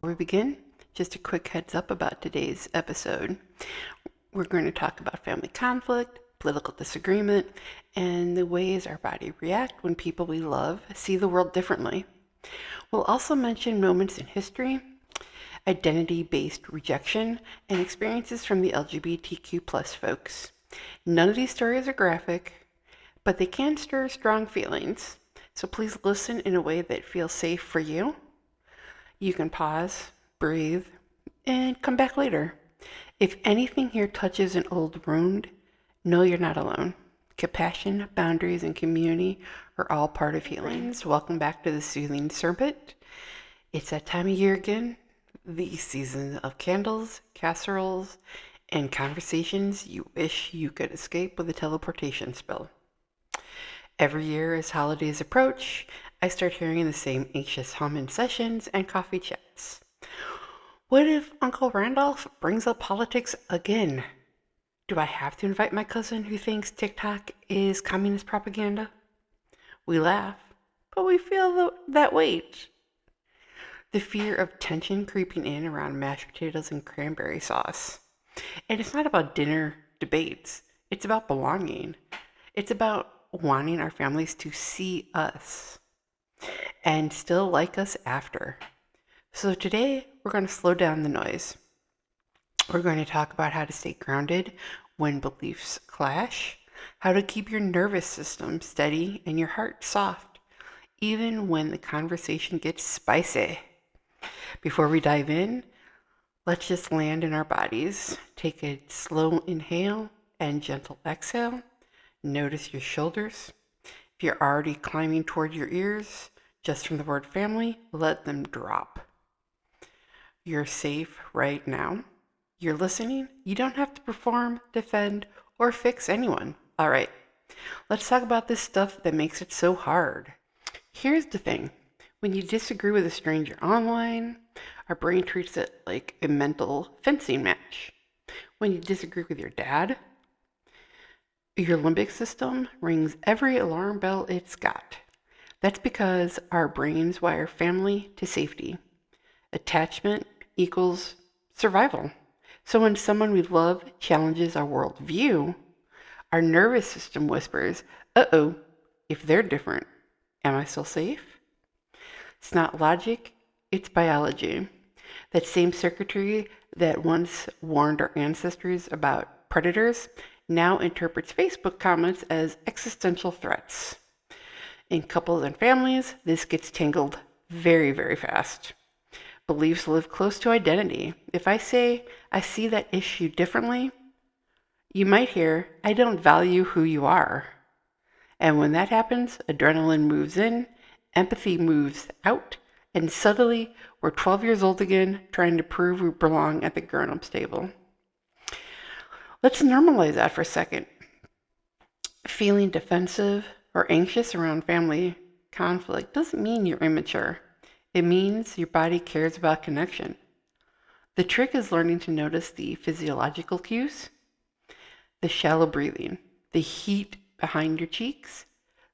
Before we begin, just a quick heads up about today's episode. We're going to talk about family conflict, political disagreement, and the ways our body react when people we love see the world differently. We'll also mention moments in history, identity-based rejection, and experiences from the LGBTQ plus folks. None of these stories are graphic, but they can stir strong feelings. So please listen in a way that feels safe for you. You can pause, breathe, and come back later. If anything here touches an old wound, know you're not alone. Compassion, boundaries, and community are all part of healing. Welcome back to the Soothing Serpent. It's that time of year again, the season of candles, casseroles, and conversations you wish you could escape with a teleportation spell. Every year as holidays approach, I start hearing the same anxious hum in sessions and coffee chats. What if Uncle Randolph brings up politics again? Do I have to invite my cousin who thinks TikTok is communist propaganda? We laugh, but we feel that weight. The fear of tension creeping in around mashed potatoes and cranberry sauce. And it's not about dinner debates. It's about belonging. It's about wanting our families to see us and still like us after. So today, we're going to slow down the noise. We're going to talk about how to stay grounded when beliefs clash, how to keep your nervous system steady and your heart soft, even when the conversation gets spicy. Before we dive in, let's just land in our bodies. Take a slow inhale and gentle exhale. Notice your shoulders. If you're already climbing toward your ears, just from the word family, let them drop. You're safe right now. You're listening. You don't have to perform, defend, or fix anyone. All right, let's talk about this stuff that makes it so hard. Here's the thing. When you disagree with a stranger online, our brain treats it like a mental fencing match. When you disagree with your dad, your limbic system rings every alarm bell it's got. That's because our brains wire family to safety. Attachment equals survival. So when someone we love challenges our worldview, our nervous system whispers, uh-oh, if they're different, am I still safe? It's not logic, it's biology. That same circuitry that once warned our ancestors about predators now interprets Facebook comments as existential threats. In couples and families, this gets tangled very, very fast. Beliefs live close to identity. If I say I see that issue differently, you might hear, I don't value who you are. And when that happens, adrenaline moves in, empathy moves out, and suddenly we're 12 years old again, trying to prove we belong at the grown-ups table. Let's normalize that for a second. Feeling defensive or anxious around family conflict doesn't mean you're immature. It means your body cares about connection. The trick is learning to notice the physiological cues, the shallow breathing, the heat behind your cheeks,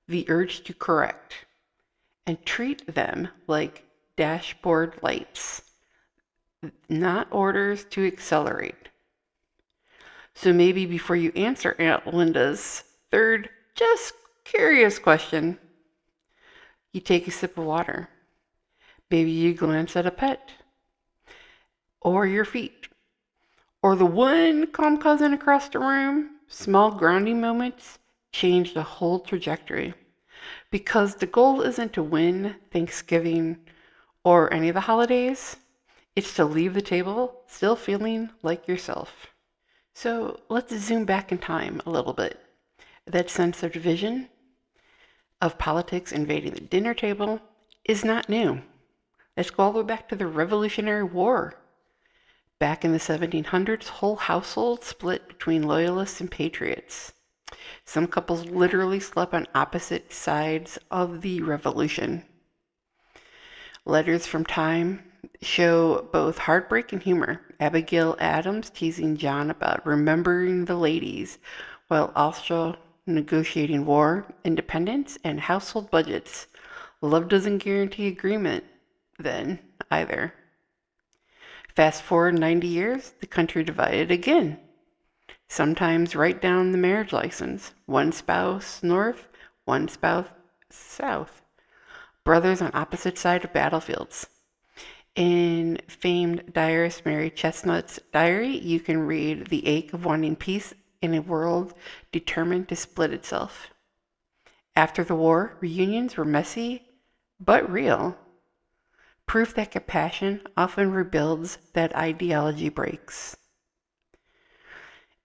the urge to correct, and treat them like dashboard lights, not orders to accelerate. So maybe before you answer Aunt Linda's third, just curious question, you take a sip of water. Maybe you glance at a pet, or your feet, or the one calm cousin across the room. Small grounding moments change the whole trajectory. Because the goal isn't to win Thanksgiving or any of the holidays, it's to leave the table still feeling like yourself. So let's zoom back in time a little bit. That sense of division, of politics invading the dinner table, is not new. Let's go all the way back to the Revolutionary War. Back in the 1700s, whole households split between loyalists and patriots. Some couples literally slept on opposite sides of the revolution. Letters from time show both heartbreak and humor. Abigail Adams teasing John about remembering the ladies, while also negotiating war, independence, and household budgets. Love doesn't guarantee agreement then, either. Fast forward 90 years, the country divided again. Sometimes right down the marriage license. One spouse north, one spouse south. Brothers on opposite sides of battlefields. In famed diarist Mary Chestnut's diary, you can read the ache of wanting peace in a world determined to split itself. After the war, reunions were messy, but real. Proof that compassion often rebuilds that ideology breaks.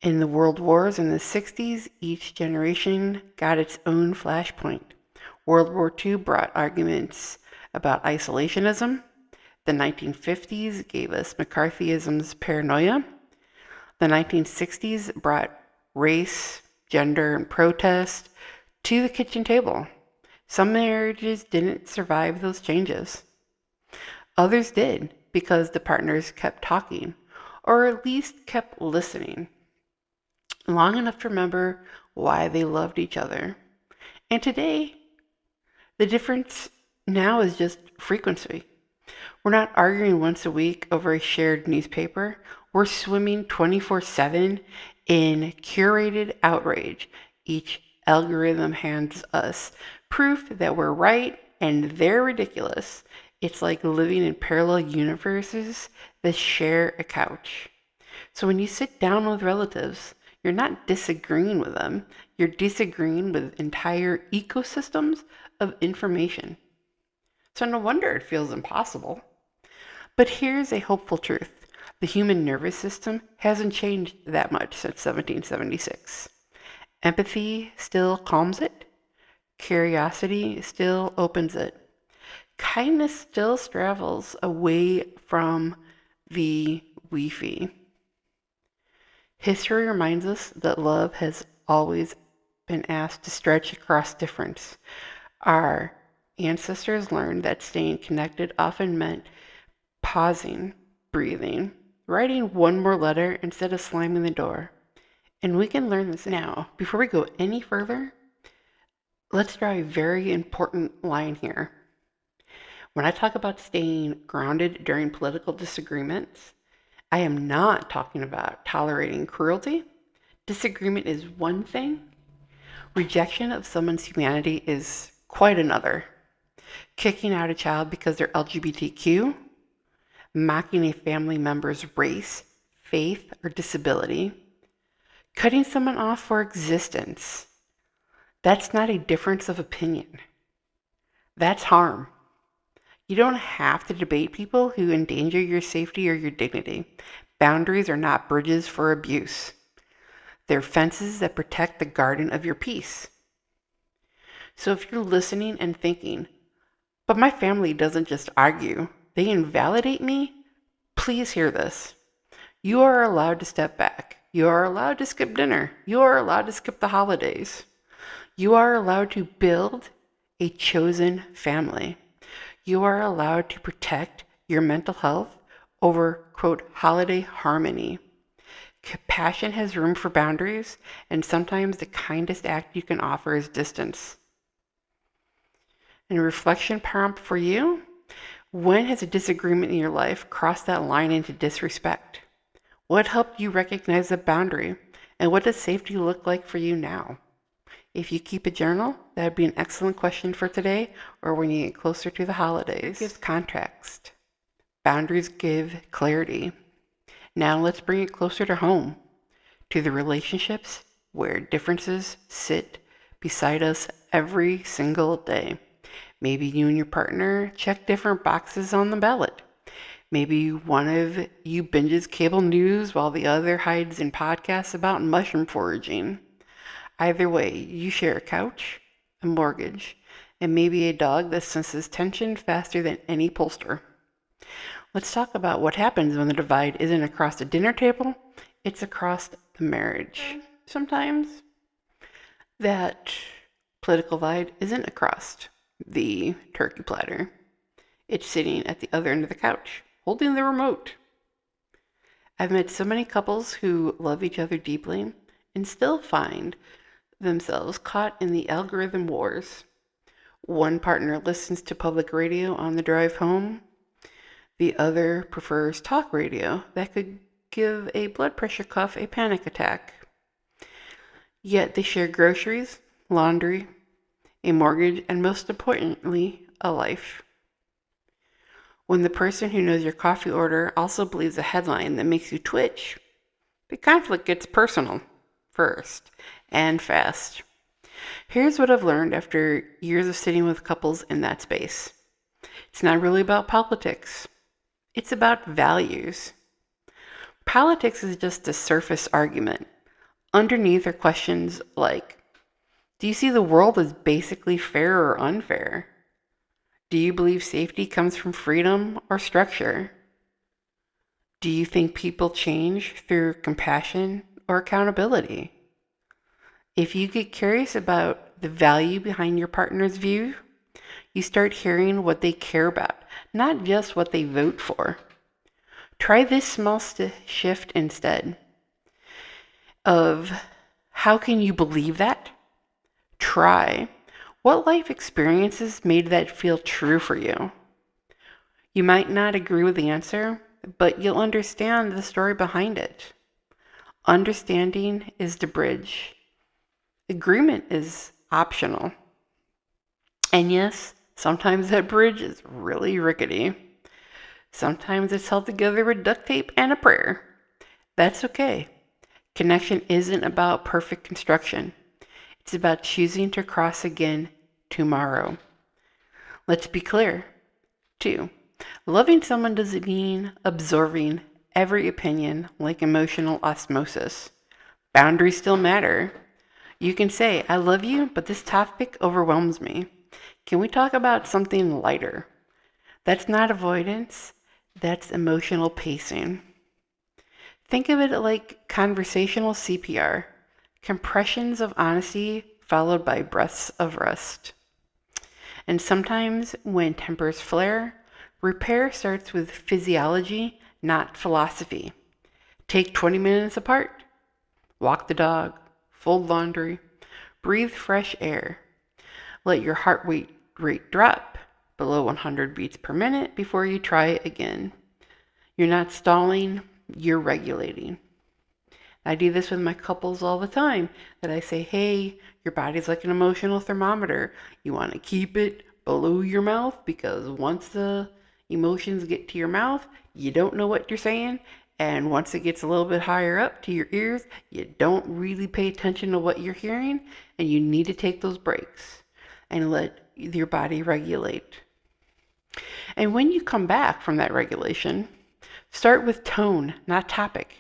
In the world wars in the 60s, each generation got its own flashpoint. World War II brought arguments about isolationism. The 1950s gave us McCarthyism's paranoia. The 1960s brought race, gender, and protest to the kitchen table. Some marriages didn't survive those changes. Others did because the partners kept talking, or at least kept listening, long enough to remember why they loved each other. And today, the difference now is just frequency. We're not arguing once a week over a shared newspaper. We're swimming 24/7 in curated outrage. Each algorithm hands us proof that we're right and they're ridiculous. It's like living in parallel universes that share a couch. So when you sit down with relatives, you're not disagreeing with them. You're disagreeing with entire ecosystems of information. So no wonder it feels impossible. But here's a hopeful truth. The human nervous system hasn't changed that much since 1776. Empathy still calms it. Curiosity still opens it. Kindness still travels away from the Wi-Fi. History reminds us that love has always been asked to stretch across difference. Our ancestors learned that staying connected often meant pausing, breathing, writing one more letter instead of slamming the door. And we can learn this now. Before we go any further, let's draw a very important line here. When I talk about staying grounded during political disagreements, I am not talking about tolerating cruelty. Disagreement is one thing. Rejection of someone's humanity is quite another. Kicking out a child because they're LGBTQ, mocking a family member's race, faith, or disability, cutting someone off for existence. That's not a difference of opinion. That's harm. You don't have to debate people who endanger your safety or your dignity. Boundaries are not bridges for abuse. They're fences that protect the garden of your peace. So if you're listening and thinking, but my family doesn't just argue, they invalidate me, please hear this. You are allowed to step back. You are allowed to skip dinner. You are allowed to skip the holidays. You are allowed to build a chosen family. You are allowed to protect your mental health over, quote, holiday harmony. Compassion has room for boundaries, and sometimes the kindest act you can offer is distance. And a reflection prompt for you: when has a disagreement in your life crossed that line into disrespect? What helped you recognize the boundary? And what does safety look like for you now? If you keep a journal, that would be an excellent question for today or when you get closer to the holidays. It gives context. Boundaries give clarity. Now let's bring it closer to home, to the relationships where differences sit beside us every single day. Maybe you and your partner check different boxes on the ballot. Maybe one of you binges cable news while the other hides in podcasts about mushroom foraging. Either way, you share a couch, a mortgage, and maybe a dog that senses tension faster than any pollster. Let's talk about what happens when the divide isn't across the dinner table, it's across the marriage. Sometimes that political divide isn't across the turkey platter. It's sitting at the other end of the couch, holding the remote. I've met so many couples who love each other deeply and still find themselves caught in the algorithm wars. One partner listens to public radio on the drive home. The other prefers talk radio that could give a blood pressure cuff a panic attack. Yet they share groceries, laundry, a mortgage, and most importantly, a life. When the person who knows your coffee order also believes a headline that makes you twitch, the conflict gets personal first and fast. Here's what I've learned after years of sitting with couples in that space. It's not really about politics. It's about values. Politics is just a surface argument. Underneath are questions like, do you see the world as basically fair or unfair? Do you believe safety comes from freedom or structure? Do you think people change through compassion or accountability? If you get curious about the value behind your partner's view, you start hearing what they care about, not just what they vote for. Try this small shift instead of how can you believe that? Try what life experiences made that feel true for you. You might not agree with the answer, but you'll understand the story behind it. Understanding is the bridge. Agreement is optional. And yes, sometimes that bridge is really rickety. Sometimes it's held together with duct tape and a prayer. That's okay. Connection isn't about perfect construction. It's about choosing to cross again tomorrow. Let's be clear, too. Loving someone doesn't mean absorbing every opinion like emotional osmosis. Boundaries still matter. You can say, I love you, but this topic overwhelms me. Can we talk about something lighter? That's not avoidance. That's emotional pacing. Think of it like conversational CPR. Compressions of honesty followed by breaths of rest. And sometimes when tempers flare, repair starts with physiology, not philosophy. Take 20 minutes apart. Walk the dog. Fold laundry. Breathe fresh air. Let your heart rate drop below 100 beats per minute before you try again. You're not stalling, you're regulating. I do this with my couples all the time, that I say, hey, your body's like an emotional thermometer. You want to keep it below your mouth because once the emotions get to your mouth, you don't know what you're saying. And once it gets a little bit higher up to your ears, you don't really pay attention to what you're hearing. And you need to take those breaks and let your body regulate. And when you come back from that regulation, start with tone, not topic.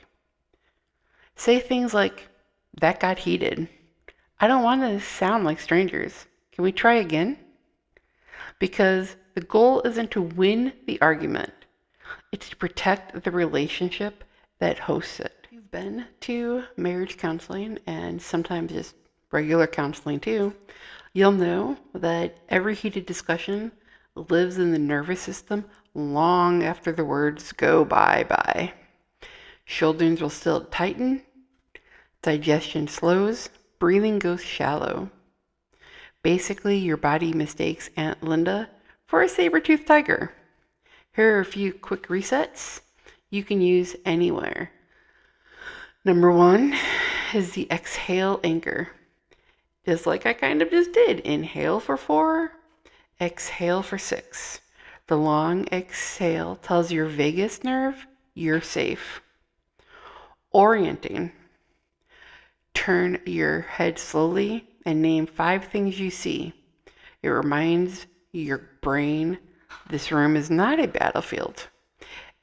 Say things like, that got heated. I don't want to sound like strangers. Can we try again? Because the goal isn't to win the argument. It's to protect the relationship that hosts it. If you've been to marriage counseling and sometimes just regular counseling too, you'll know that every heated discussion lives in the nervous system long after the words go bye-bye. Shoulders will still tighten, digestion slows, breathing goes shallow. Basically, your body mistakes Aunt Linda for a saber-toothed tiger. Here are a few quick resets you can use anywhere. Number 1 is the exhale anchor. Just like I kind of just did. Inhale for 4, exhale for 6. The long exhale tells your vagus nerve you're safe. Orienting. Turn your head slowly and name 5 things you see. It reminds your brain this room is not a battlefield.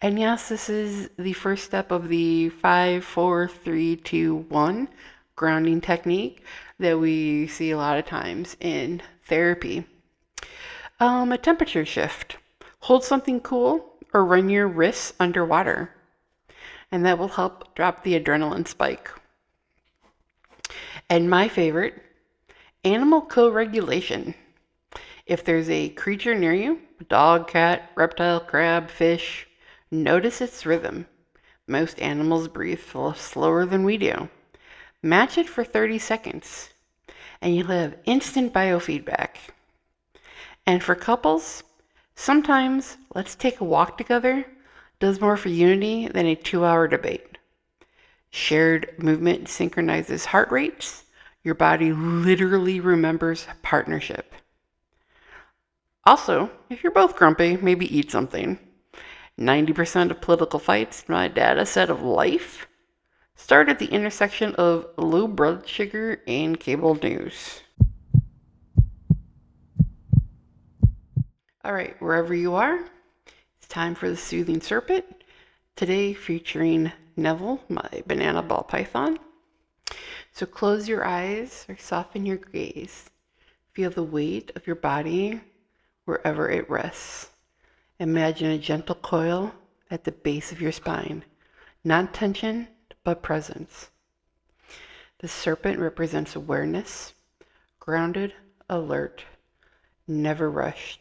And yes, this is the first step of the 5, 4, 3, 2, 1 grounding technique that we see a lot of times in therapy. A temperature shift. Hold something cool or run your wrists underwater. And that will help drop the adrenaline spike. And my favorite, animal co-regulation. If there's a creature near you, dog, cat, reptile, crab, fish, notice its rhythm. Most animals breathe slower than we do. Match it for 30 seconds, and you'll have instant biofeedback. And for couples, Sometimes let's take a walk together does more for unity than a 2-hour debate. Shared movement synchronizes heart rates. Your body literally remembers partnership. Also, if you're both grumpy, maybe eat something. 90% of political fights, my data set of life, start at the intersection of low blood sugar and cable news. All right, wherever you are, it's time for the Soothing Serpent. Today featuring Neville, my banana ball python. So close your eyes or soften your gaze. Feel the weight of your body wherever it rests. Imagine a gentle coil at the base of your spine, not tension, but presence. The serpent represents awareness, grounded, alert, never rushed.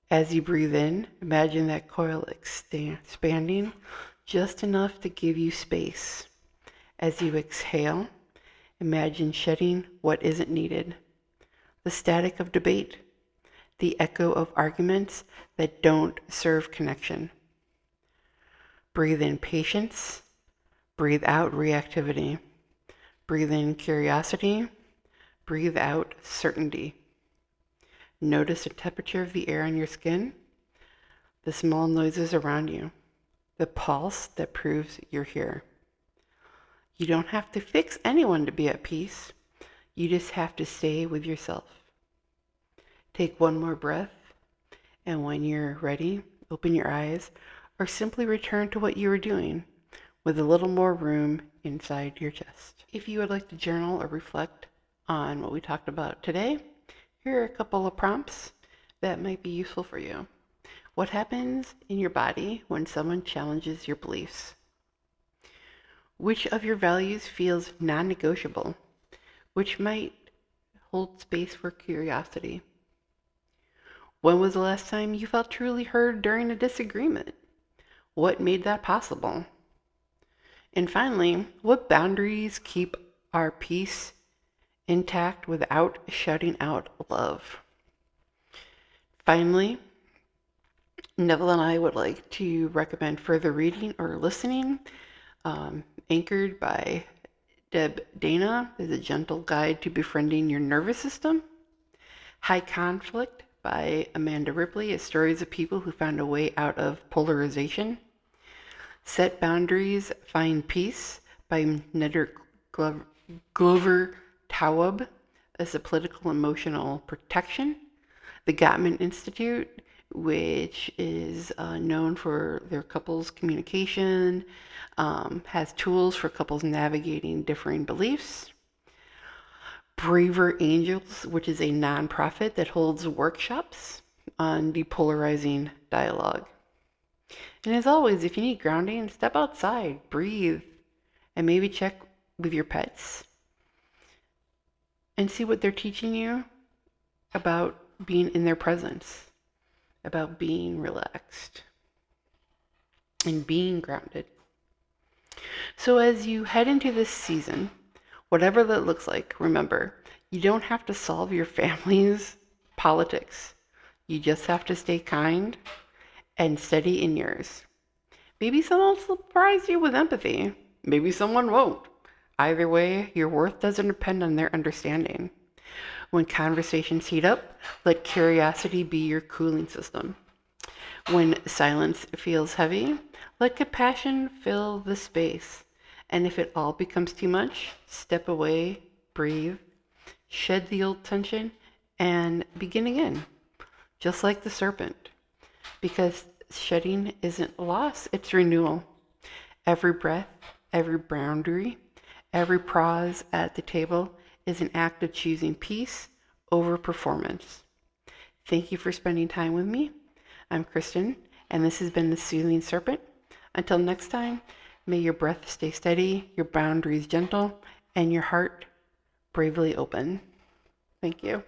As you breathe in, imagine that coil expanding just enough to give you space. As you exhale, imagine shedding what isn't needed. The static of debate, the echo of arguments that don't serve connection. Breathe in patience, breathe out reactivity. Breathe in curiosity, breathe out certainty. Notice the temperature of the air on your skin, the small noises around you, the pulse that proves you're here. You don't have to fix anyone to be at peace. You just have to stay with yourself. Take one more breath, and when you're ready, open your eyes or simply return to what you were doing with a little more room inside your chest. If you would like to journal or reflect on what we talked about today, here are a couple of prompts that might be useful for you. What happens in your body when someone challenges your beliefs? Which of your values feels non-negotiable? Which might hold space for curiosity? When was the last time you felt truly heard during a disagreement? What made that possible? And finally, what boundaries keep our peace intact without shutting out love? Finally, Neville and I would like to recommend further reading or listening. Anchored by Deb Dana is a gentle guide to befriending your nervous system. High Conflict by Amanda Ripley is stories of people who found a way out of polarization. Set Boundaries, Find Peace by Nedder Glover Tawwab is a political emotional protection. The Gottman Institute, which is known for their couples communication, has tools for couples navigating differing beliefs. Braver Angels, which is a nonprofit that holds workshops on depolarizing dialogue. And as always, if you need grounding, step outside, breathe, and maybe check with your pets and see what they're teaching you about being in their presence, about being relaxed and being grounded. So as you head into this season, whatever that looks like, remember, you don't have to solve your family's politics. You just have to stay kind and steady in yours. Maybe someone will surprise you with empathy. Maybe someone won't. Either way, your worth doesn't depend on their understanding. When conversations heat up, let curiosity be your cooling system. When silence feels heavy, let compassion fill the space. And if it all becomes too much, step away, breathe, shed the old tension, and begin again, just like the serpent. Because shedding isn't loss, it's renewal. Every breath, every boundary, every pause at the table is an act of choosing peace over performance. Thank you for spending time with me. I'm Kristen, and this has been the Soothing Serpent. Until next time, may your breath stay steady, your boundaries gentle, and your heart bravely open. Thank you.